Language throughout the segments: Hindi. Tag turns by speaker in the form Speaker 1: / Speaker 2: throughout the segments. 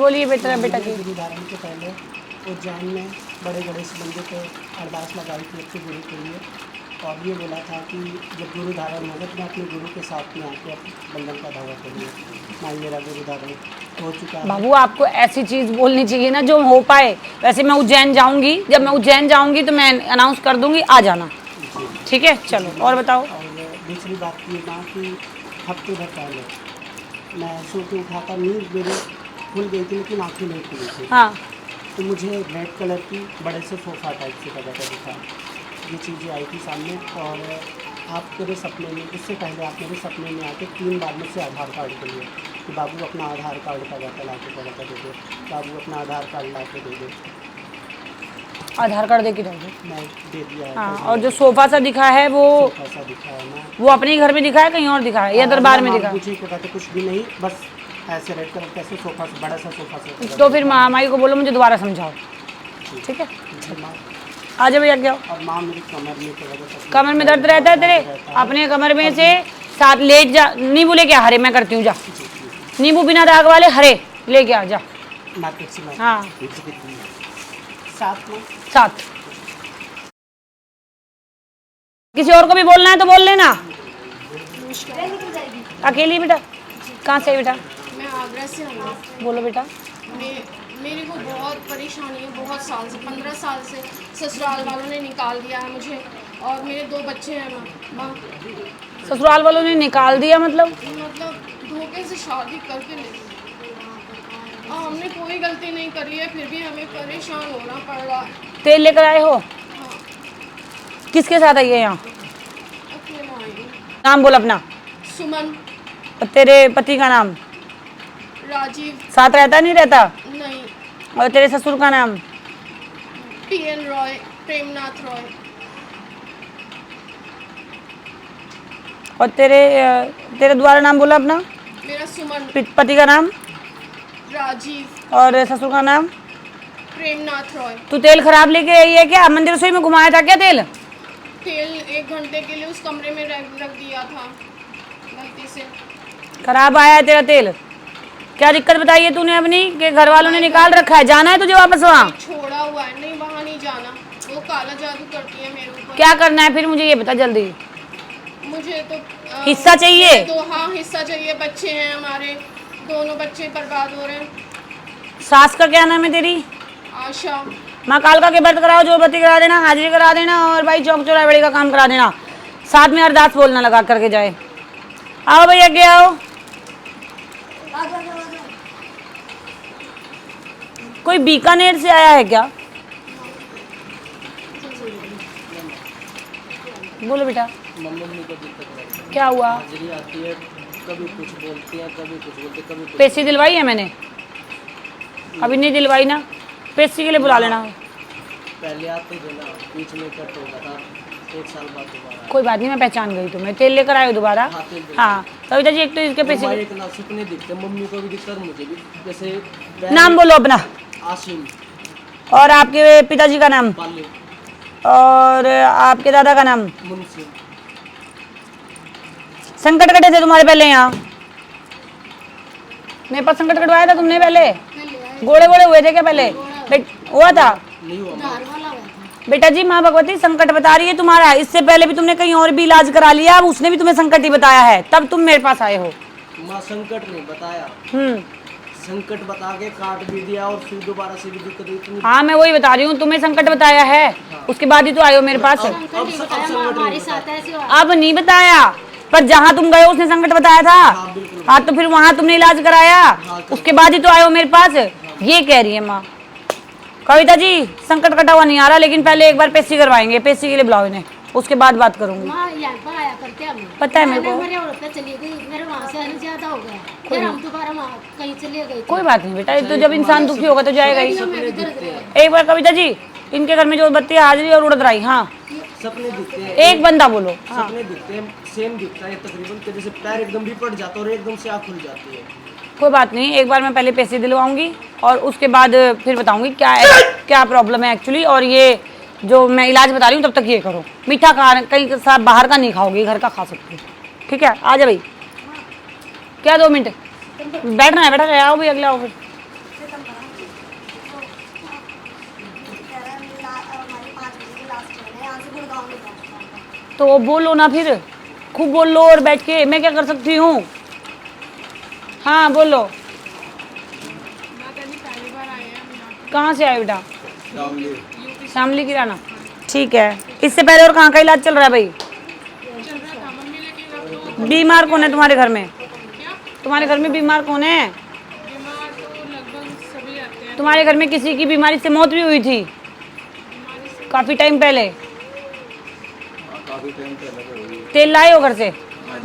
Speaker 1: बोलिए बेटा बेटा की।
Speaker 2: गुरु धारण के पहले उज्जैन में बड़े गणेश मंदिर पे अरदास लगाई थी अपने गुरु के लिए, और ये बोला था कि जब गुरु धारण होगा तो मैं अपने गुरु के साथ में आके बंधन का धावा करूँगी। मान मेरा गुरु धारण हो चुका है।
Speaker 1: बाबू आपको ऐसी चीज़ बोलनी चाहिए ना जो हो पाए। वैसे मैं उज्जैन जाऊंगी, जब मैं उज्जैन जाऊंगी तो मैं अनाउंस कर दूंगी, आ जाना। ठीक है, चलो और बताओ।
Speaker 2: और दूसरी बात ये ना कि हफ्ते भर पहले मैं सो के उठा था, नींद मेरी खुल गई थी लेकिन आँखें नहीं खुली थी।
Speaker 1: हाँ,
Speaker 2: तो मुझे रेड कलर की बड़े से सोफ़ा टाइप से लगा था दिखा, ये चीज़ें आई थी सामने। और आप मेरे सपने में, इससे पहले आप मेरे सपने में आके 3 बार मुझसे आधार कार्ड के लिए कि बाबू अपना आधार कार्ड का डाटा ला के पड़ा दे दो, बाबू अपना आधार कार्ड ला के दे दो।
Speaker 1: आधार कार्ड दे के रहोगे।
Speaker 2: मैं दे दिया है।
Speaker 1: हाँ, और जो सोफा सा दिखा है वो
Speaker 2: ऐसा दिखा है ना,
Speaker 1: वो अपने ही घर में दिखा है, कहीं और दिखा है या दरबार में दिखा है?
Speaker 2: पूछे को कहते कुछ भी नहीं, बस ऐसे रेड कलर कैसे सोफ़ा से, बड़ा सा सोफ़ा से।
Speaker 1: तो फिर माई को बोलो मुझे दोबारा समझाओ। ठीक है, आ जाओ भैया, क्या
Speaker 2: और माँ मेरी कमर में की वजह से,
Speaker 1: कमर में दर्द रहता है तेरे? अपने कमर में से साथ लेट जा। नींबू लेके आ, हरे मैं करती हूँ, जा। नींबू बिना दाग वाले हरे लेके आ जा।
Speaker 2: मार्केट से मैं
Speaker 1: हाँ,
Speaker 2: साथ में
Speaker 1: साथ। किसी और को भी बोलना है तो बोल लेना। अकेली बेटा? कहाँ से बेटा?
Speaker 3: मैं आगरा से हूँ।
Speaker 1: बोलो बेटा।
Speaker 3: मेरे को बहुत परेशानी है, बहुत साल से, 15 साल से ससुराल वालों ने निकाल दिया है मुझे, और मेरे 2 बच्चे हैं। माँ
Speaker 1: ससुराल वालों ने निकाल दिया मतलब?
Speaker 3: धोखे से शादी करके ले, हमने कोई गलती नहीं करी है, फिर भी हमें परेशान होना पड़ रहा है।
Speaker 1: तेल लेकर आए हो?
Speaker 3: हाँ,
Speaker 1: किसके साथ आई है यहाँ?
Speaker 3: अकेला आई हूँ।
Speaker 1: नाम बोल अपना।
Speaker 3: सुमन।
Speaker 1: और तेरे पति का नाम?
Speaker 3: राजीव।
Speaker 1: साथ रहता नहीं रहता?
Speaker 3: नहीं।
Speaker 1: और तेरे ससुर का नाम?
Speaker 3: PN रॉय, प्रेमनाथ रॉय।
Speaker 1: और तेरे द्वारा नाम बोला अपना?
Speaker 3: मेरा सुमन।
Speaker 1: पति का नाम?
Speaker 3: राजीव।
Speaker 1: और ससुर का नाम?
Speaker 3: प्रेमनाथ रॉय।
Speaker 1: तू तेल खराब लेके आई है क्या? मंदिर रसोई में घुमाया था क्या तेल?
Speaker 3: तेल 1 घंटे के लिए उस कमरे में रख दिया था गलती से।
Speaker 1: खराब आया है तेरा तेल? क्या दिक्कत बताई है तूने अपनी कि घर वालों ने निकाल रखा है? जाना है तुझे वापस वहाँ?
Speaker 3: छोड़ा हुआ है, नहीं वहाँ नहीं जाना, वो काला जादू करती है मेरे ऊपर।
Speaker 1: क्या करना है फिर मुझे ये बता जल्दी।
Speaker 3: मुझे तो
Speaker 1: हिस्सा चाहिए?
Speaker 3: तो हाँ, हिस्सा चाहिए। बच्चे हैं हमारे, दोनों बच्चे बर्बाद हो रहे हैं।
Speaker 1: सास का क्या नाम है तेरी?
Speaker 3: आशा।
Speaker 1: माँ कालका के व्रत कराओ, जोड़बत्ती करा देना, हाजिरी करा देना, और भाई चौक चौराहे बड़ी का काम करा देना। साथ में अरदास बोलना लगा करके जाए। आओ भैया, क्या आओ। कोई बीकानेर से आया है क्या? बोलो बेटा।
Speaker 4: मम्मी को दिक्कत है,
Speaker 1: क्या हुआ?
Speaker 4: हाजिरी आती है, कभी कुछ बोलती है, कभी कुछ बोलते, कभी कुछ।
Speaker 1: पेशी दिलवाई है मैंने? अभी नहीं दिलवाई ना? पेशी के लिए बुला लेना।
Speaker 4: पहले आते थे ना, बीच में कट होगा था, 1 साल बाद दोबारा।
Speaker 1: कोई बात नहीं, मैं पहचान गई तुम्हें। तेल लेकर आए हो दोबारा?
Speaker 4: हाँ, तेल दे।
Speaker 1: हाँ कविता जी, एक तो इसके पेशी।
Speaker 4: एक ना सपने दिखते, मम्मी को भी दिखता और मुझे भी। जैसे
Speaker 1: नाम बोलो अपना।
Speaker 4: आसिम।
Speaker 1: और आपके पिताजी का नाम?
Speaker 4: बाली।
Speaker 1: और आपके दादा का नाम?
Speaker 4: मुंशी।
Speaker 1: संकट कटे थे तुम्हारे पहले यहाँ? मेरे पास संकट कटवाया था तुमने पहले? गोड़े गोड़े हुए थे क्या पहले? हुआ था?
Speaker 4: नहीं हुआ।
Speaker 1: बेटा जी, माँ भगवती संकट बता रही है तुम्हारा। इससे पहले भी तुमने कहीं और भी इलाज करा लिया, अब उसने भी तुम्हें संकट ही बताया है, तब तुम मेरे पास आए हो।
Speaker 4: माँ संकट नहीं बताया,
Speaker 1: हम्म।
Speaker 4: संकट बता के काट भी दिया, और फिर दोबारा से भी दिक्कत हुई।
Speaker 1: हाँ, मैं वही बता रही हूँ, तुम्हें संकट बताया है, उसके बाद ही तो आए हो मेरे पास। अब नहीं बताया, पर जहाँ तुम गए उसने संकट बताया था। हाँ, तो फिर वहाँ तुमने इलाज कराया, उसके बाद ही तो आए हो मेरे पास। ये कह रही है माँ। कविता जी, संकट कटा हुआ नहीं आ रहा, लेकिन पहले एक बार पेशी करवाएंगे। पेशी के लिए बुलाओ इन्हें, उसके बाद बात करूंगी। पता है मेरे को।
Speaker 5: चली गई, मेरे वहाँ से आने ज्यादा हो गया, फिर हम दोबारा वहाँ कहीं चले गए।
Speaker 1: कोई बात नहीं बेटा, तो जब इंसान दुखी होगा तो जाएगा ही। एक बार कविता जी, इनके घर में जो बत्ती हाजिरी और उड़द रही। हाँ,
Speaker 4: सपने दिखते हैं,
Speaker 1: एक बंदा बोलो। हाँ,
Speaker 4: सपने दिखते हैं, सेम दिखता है तकरीबन, कि जैसे पैर एकदम लिपट जाता है और एकदम से आँख खुल जाती है।
Speaker 1: कोई बात नहीं, एक बार मैं पहले पैसे दिलवाऊंगी और उसके बाद फिर बताऊंगी क्या प्रॉब्लम है एक्चुअली। और ये जो मैं इलाज बता रही हूँ, तब तक ये करो। मीठा खा, कहीं साथ बाहर का नहीं खाओगी, घर का खा सकती हो। ठीक है, आ जा भाई। क्या 2 मिनट बैठना है? बैठा है, आओ भाई, अगले आओ फिर। तो बोलो ना फिर, खूब बोल लो और बैठ के, मैं क्या कर सकती हूँ। हाँ बोलो।
Speaker 3: पहली बार आए हैं।
Speaker 1: कहाँ से आए बेटा? शामली किराना। ठीक है, इससे पहले और कहाँ का इलाज चल रहा है भाई?
Speaker 3: चल रहा था मम्मी, लेकिन अब तो
Speaker 1: बीमार कौन है तुम्हारे घर में?
Speaker 3: क्या
Speaker 1: तुम्हारे घर में बीमार कौन है?
Speaker 3: बीमार तो लगभग सभी रहते हैं।
Speaker 1: तुम्हारे घर में किसी की बीमारी से मौत भी हुई थी काफी टाइम पहले? तेल लाए हो घर से?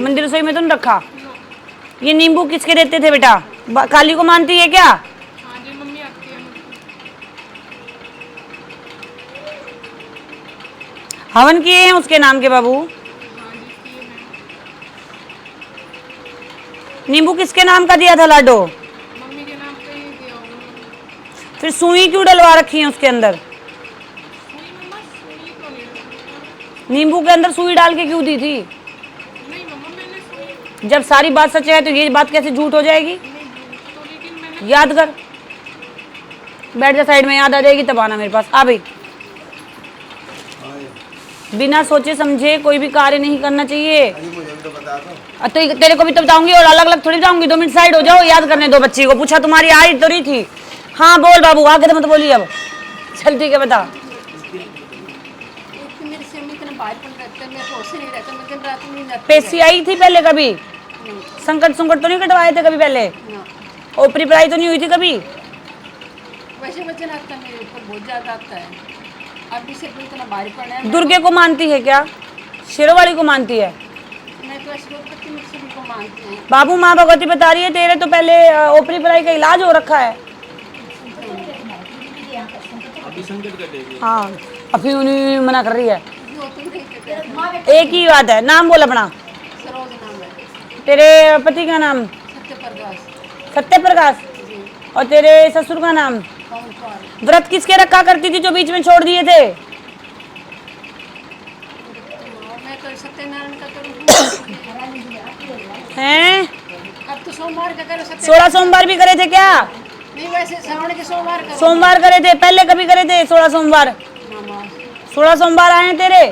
Speaker 1: मंदिर रसोई में तो नहीं रखा? ये नींबू किसके देते थे बेटा? काली को मानती है क्या?
Speaker 3: हाँ जी, मम्मी आती है मुझको।
Speaker 1: हवन किए हैं उसके नाम के बाबू?
Speaker 3: हाँ जी, किए हैं।
Speaker 1: नींबू किसके नाम का दिया था लाडो?
Speaker 3: मम्मी के नाम पे ही दिया होगा।
Speaker 1: फिर सुई क्यों डलवा रखी है उसके अंदर?
Speaker 3: सुई मम्मा, सुई तो नहीं है।
Speaker 1: नींबू के अंदर सुई डाल के क्यों दी थी?
Speaker 3: नहीं मम्मा, मैंने सुई
Speaker 1: जब सारी बात सच है तो ये बात कैसे झूठ हो जाएगी?
Speaker 3: नहीं दी तो, लेकिन मैंने
Speaker 1: याद कर, बैठ जा साइड में, याद आ जाएगी तब आना मेरे पास। आ भाई, बिना सोचे समझे कोई भी कार्य नहीं करना चाहिए। तो तेरे को भी तो बताऊंगी और अलग अलग थोड़ी बताऊंगी। 2 मिनट साइड हो जाओ, याद करने दो बच्ची को। पूछा तुम्हारी आई तो रही थी। हाँ बोल बाबू, आगे तो मत बोलिए अब। चल ठीक है बता।
Speaker 5: मेरे से इतना बाहर पड़ रहता है, मैं होश नहीं रहता, मैं दिन रात नहीं रहती।
Speaker 1: पेशी आई थी पहले कभी? संकट संकट तो नहीं कटवाए थे कभी पहले? ओपरी पढ़ाई तो नहीं हुई थी कभी?
Speaker 5: वैसे वजन आता है मेरे ऊपर, बहुत ज्यादा आता है। अभी से भी इतना भारी पड़ा है।
Speaker 1: दुर्गे को मानती है क्या? शेरोवाली को मानती है?
Speaker 5: मैं तो अशोकपति मिश्री को मानती हूँ।
Speaker 1: बाबू माँ भगवती बता रही है तेरे तो पहले ओपरी पढ़ाई का इलाज हो रखा है।
Speaker 4: अभी संकट कटेगी।
Speaker 1: हाँ, अभी उन्हीं मना कर रही है।
Speaker 5: जो तुम नहीं कहते,
Speaker 1: एक ही बात है, नाम बोल अपना।
Speaker 5: सरोज नाम है।
Speaker 1: तेरे पति का नाम?
Speaker 5: सत्य प्रकाश
Speaker 1: सत्य प्रकाश।
Speaker 5: जी।
Speaker 1: और तेरे ससुर का नाम?
Speaker 5: पवन कुमार।
Speaker 1: व्रत किसके रखा करती थी जो बीच में छोड़ दिए थे?
Speaker 5: मैं तो सत्यनारायण का करूँ
Speaker 1: हैं?
Speaker 5: अब तो सोमवार का करो।
Speaker 1: 16 सोमवार भी करे थे क्या?
Speaker 5: नहीं, वैसे श्रावण के सोमवार करो।
Speaker 1: सोमवार करे थे पहले, कभी करे थे 16 सोमवार?
Speaker 5: मामा
Speaker 1: 16 सोमवार आए हैं तेरे,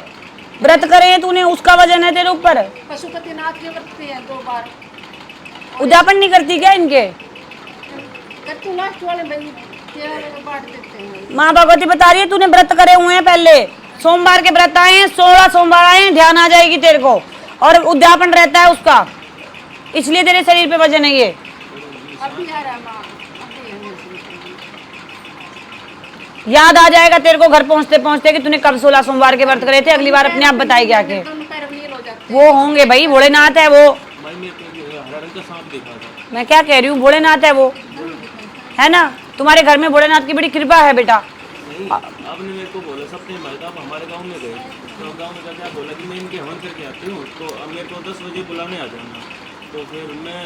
Speaker 1: व्रत करे हैं तूने, उसका वजन है तेरे ऊपर।
Speaker 5: पशुपति नाथ के व्रत हैं 2 बार।
Speaker 1: उद्यापन नहीं करती क्या इनके?
Speaker 5: करतू लास्ट वाले भाई तेरा बांट देते हैं।
Speaker 1: माँ भगवती बता रही है तूने व्रत करे हुए हैं पहले, सोमवार के व्रत आए हैं, 16 सोमवार आए हैं, ध्यान आ जाएगी तेरे को। और उद्यापन रहता है उसका, इसलिए तेरे शरीर पे वजन है ये।
Speaker 5: अभी आ रहा है माँ, अभी है मेरे से।
Speaker 1: याद आ जाएगा तेरे को घर पहुंचते पहुंचते कि तूने कब 16 सोमवार के व्रत करे थे। अगली बार अपने आप बताएगी आके।
Speaker 5: दोनों पैर नील हो जाते
Speaker 1: वो होंगे भाई, भोलेनाथ है वो।
Speaker 4: भाई मैं तो हरा रंग का सांप देखा था।
Speaker 1: मैं क्या कह रही हूँ, भोलेनाथ है वो, है ना? तुम्हारे घर में भोलेनाथ की बड़ी कृपा है बेटा।
Speaker 4: नहीं, आपने मेरे को बोला सपने में आप हमारे गांव में गए, तो गांव में जाके आप बोला कि मैं इनके हवन करके आती हूँ, तो अब मेरे को 10 बजे बुलाने आ जाना। तो फिर मैं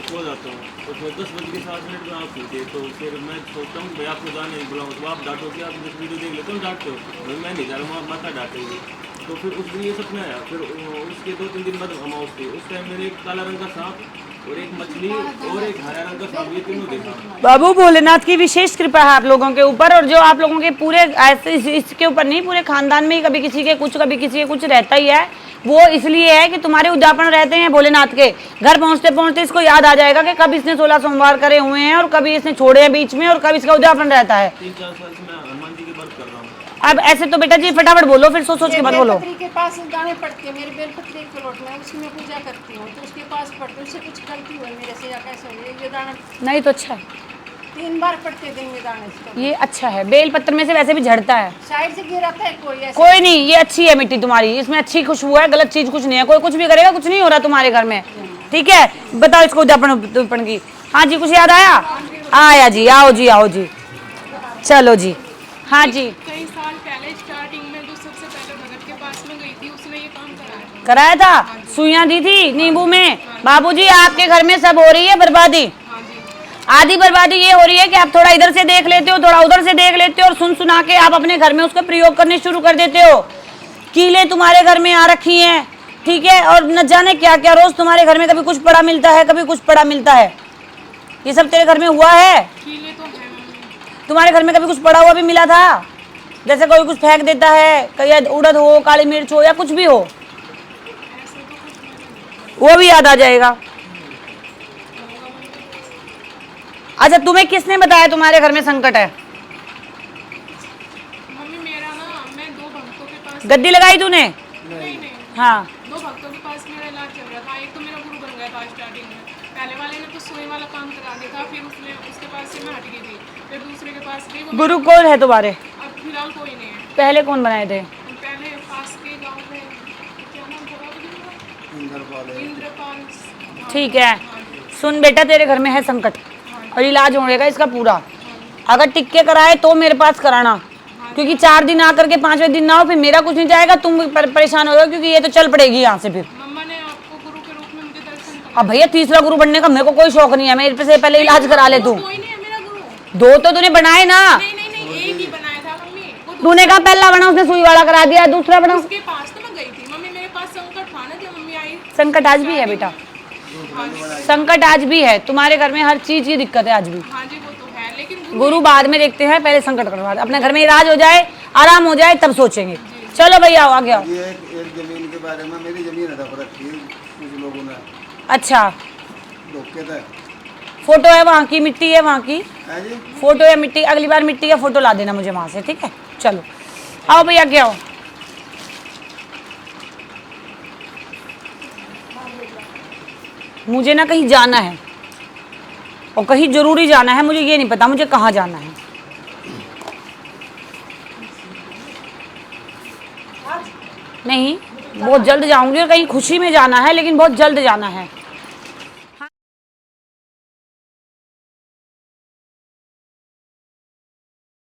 Speaker 4: सो जाता हूँ, तो फिर 10 बज के 7 मिनट में आप उठे, तो फिर मैं सोचता हूँ भाई आपको जाने नहीं बुलाऊँ, तो आप डांटो कि आप जिस वीडियो देख लेते हो डांटते हो, भाई मैं नहीं जा रहा हूँ, आप माता डांटेगी। तो फिर उस दिन ये सपना आया। फिर उसके 2-3 दिन बाद अमाउस थी, उस टाइम मैंने एक काला रंग का सांप और एक मछली और एक हरा रंग का सांप, ये तीनों देखा।
Speaker 1: बाबू भोलेनाथ की विशेष कृपा है आप लोगों के ऊपर, और जो आप लोगों के पूरे ऐसे इसके ऊपर नहीं, पूरे खानदान में ही कभी किसी के कुछ कभी किसी के कुछ रहता ही है। वो इसलिए है कि तुम्हारे उद्यापन रहते हैं भोलेनाथ के। घर पहुंचते पहुंचते इसको याद आ जाएगा कि कब इसने 16 सोमवार करे हुए हैं और कभी इसने छोड़े हैं बीच में और कब इसका उद्यापन रहता है।
Speaker 4: 3-4 साल से मैं हनुमान जी की बात कर रहा हूँ।
Speaker 1: अब ऐसे तो बेटा जी फटाफट बोलो, फिर सोच सोच के मत बोलो।
Speaker 5: बेलपत्री के पास जाने पड़ती है, मेरी बेलपत्री एक प्लॉट में, उसकी मैं पूजा करती हूँ, तो उसके पास पढ़ती हूँ। उससे कुछ गलती हुई मेरे से या कैसे हुई, ये दाना
Speaker 1: नहीं तो अच्छा है,
Speaker 5: 3 बार पड़ते दिन में दाने इसको।
Speaker 1: ये अच्छा है। बेल पत्र में से वैसे भी झड़ता है।
Speaker 5: साइड से गिराता है कोई ऐसे।
Speaker 1: कोई नहीं, ये अच्छी है मिट्टी तुम्हारी, इसमें अच्छी खुशबू है, गलत चीज कुछ नहीं है। कोई कुछ भी करेगा कुछ नहीं हो रहा तुम्हारे घर में, ठीक है? बताओ इसको उद्यापन की। हाँ जी, कुछ याद आया? आया जी, आओ जी, आओ जी, चलो जी। हाँ जी,
Speaker 3: कई साल पहले स्टार्टिंग में जो सबसे पहले भगत के पास में गई थी, उसने ये काम कराया था।
Speaker 1: कराया था, सुइयां दी थी नींबू में। बाबूजी आपके घर में सब हो रही है बर्बादी,
Speaker 3: हाँ जी।
Speaker 1: आधी बर्बादी ये हो रही है कि आप थोड़ा इधर से देख लेते हो, थोड़ा उधर से देख लेते हो, और सुन सुना के आप अपने घर में उसका प्रयोग करने शुरू कर देते हो। कीले तुम्हारे घर में आ रखी हैं, ठीक है? और न जाने क्या क्या रोज तुम्हारे घर में कभी कुछ पड़ा मिलता है, कभी कुछ पड़ा मिलता है। ये सब तेरे घर में हुआ है?
Speaker 3: कीले तो है मम्मी।
Speaker 1: तुम्हारे घर में कभी कुछ पड़ा हुआ भी मिला था? जैसे कोई कुछ फेंक देता है, कहीं उड़द हो, काली मिर्च हो, या कुछ भी हो, वो भी याद आ जाएगा। अच्छा, तुम्हें किसने बताया तुम्हारे घर में संकट है?
Speaker 3: मम्मी मेरा ना, मैं 2 भक्तों के पास,
Speaker 1: गद्दी लगाई तूने?
Speaker 3: नहीं नहीं,
Speaker 1: हाँ
Speaker 3: 2 भक्तों के पास मेरा इलाज चल रहा था। एक तो मेरा गुरु बन गया था स्टार्टिंग में, पहले वाले ने तो सुई वाला काम करा दिया था, फिर उसके पास से मैं हट गई थी, फिर दूसरे के पास गई। वो
Speaker 1: गुरु कौन है तुम्हारे?
Speaker 3: अब फिलहाल कोई नहीं है।
Speaker 1: पहले कौन बनाए थे?
Speaker 3: पहले पास के गांव में, क्या नाम था उनका? इंद्रपाल।
Speaker 1: ठीक है, सुन बेटा, तेरे घर में है संकट और इलाज होगा इसका पूरा। अगर टिक्के कराए तो मेरे पास कराना, क्योंकि 4 दिन आकर के 5वें दिन ना हो, फिर मेरा कुछ नहीं जाएगा, तुम परेशान हो, क्योंकि ये तो चल पड़ेगी यहाँ से। फिर
Speaker 3: मम्मा ने आपको गुरु के रूप में मुझे दर्शन कराया।
Speaker 1: अब भैया तीसरा गुरु बनने का मेरे को कोई शौक नहीं है, मेरे से पहले इलाज करा ले तू।
Speaker 3: कोई नहीं है मेरा गुरु।
Speaker 1: 2 तो तूने बनाए ना।
Speaker 3: नहीं नहीं नहीं, एक ही बनाया था मम्मी। वो
Speaker 1: तूने कहा पहला बना, उसने सुई वाला करा दिया, दूसरा बना।
Speaker 3: उसके पास तो मैं गई थी मम्मी, मेरे पास संकट था ना जब मम्मी आई।
Speaker 1: संकट आज भी है बेटा, संकट आज भी है तुम्हारे घर में, हर चीज की दिक्कत है आज भी।
Speaker 3: हाँ जी वो तो है, लेकिन
Speaker 1: गुरु बाद में देखते हैं, पहले संकट करवा दे, अपने घर में इलाज हो जाए, आराम हो जाए, तब सोचेंगे। चलो भैया आगे आओ।
Speaker 6: ये एक जमीन के बारे में, मेरी जमीन हड़प रखी है कुछ लोगों ने,
Speaker 1: अच्छा,
Speaker 6: धोखे थे।
Speaker 1: फोटो है वहाँ की, मिट्टी है वहाँ की,
Speaker 6: है जी,
Speaker 1: फोटो या मिट्टी, अगली बार मिट्टी का फोटो ला देना मुझे वहाँ से, ठीक है? चलो आओ भैया, क्या आओ। मुझे ना कहीं जाना है, और कहीं जरूरी जाना है, मुझे ये नहीं पता मुझे कहाँ जाना है। नहीं, बहुत जल्द जाऊंगी, और कहीं खुशी में जाना है, लेकिन बहुत जल्द जाना है।